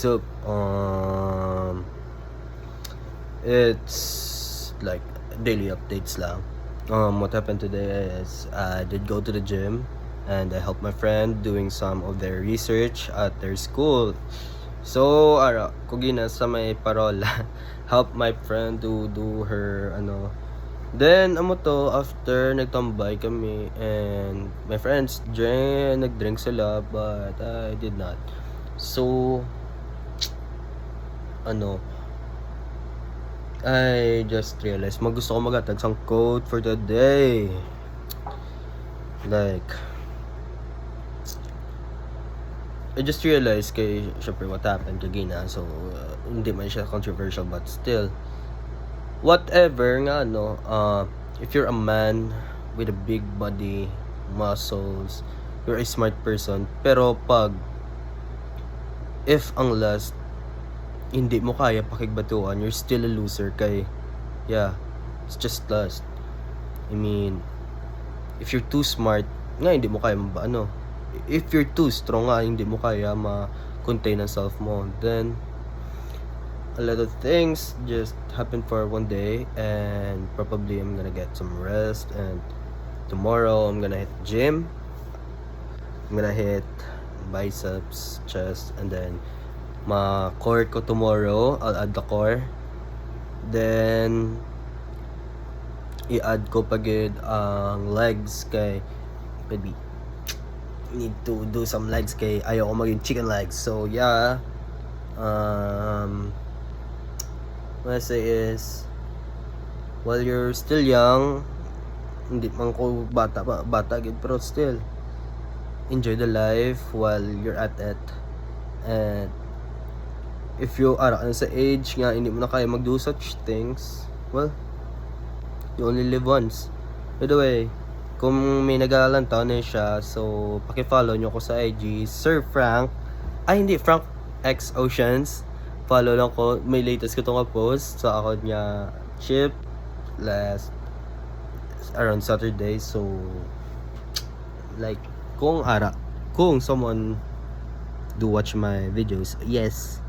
So, it's like daily updates lang. What happened today is I did go to the gym and I helped my friend doing some of their research at their school. So, kugina sa may parola, help my friend to do her Then after nagtambay kami and my friends nagdrink sila but I did not. So I just realized gusto ko magatag sang quote for the day. Like, I just realized syempre what happened kagina. So, hindi man siya controversial but still, whatever nga if you're a man with a big body, muscles, you're a smart person. Pero if ang last hindi mo kaya pakigbatuan, you're still a loser it's just lust. I mean, if you're too smart nga hindi mo kaya if you're too strong nga hindi mo kaya ma-contain ang self mo, then a lot of things just happen for one day and probably I'm gonna get some rest and tomorrow I'm gonna hit gym. I'm gonna hit biceps, chest, and then core ko tomorrow. I'll add the core. Then i-add ko pagid ang legs kay maybe need to do some legs kay ayaw ko maging chicken legs. So yeah, what I say is, while you're still young, hindi man ko bata gid, pero still enjoy the life while you're at it. And if you are sa age nga hindi mo na kaya mag-do such things, well, you only live once. By the way, kung may nag-aalantaw na siya, so paki-follow nyo ko sa IG, Sir Frank. Hindi, Frank X Oceans. Follow lang ko, may latest ko itong post sa account niya, Chip, last around Saturday. So like, kung someone do watch my videos, yes,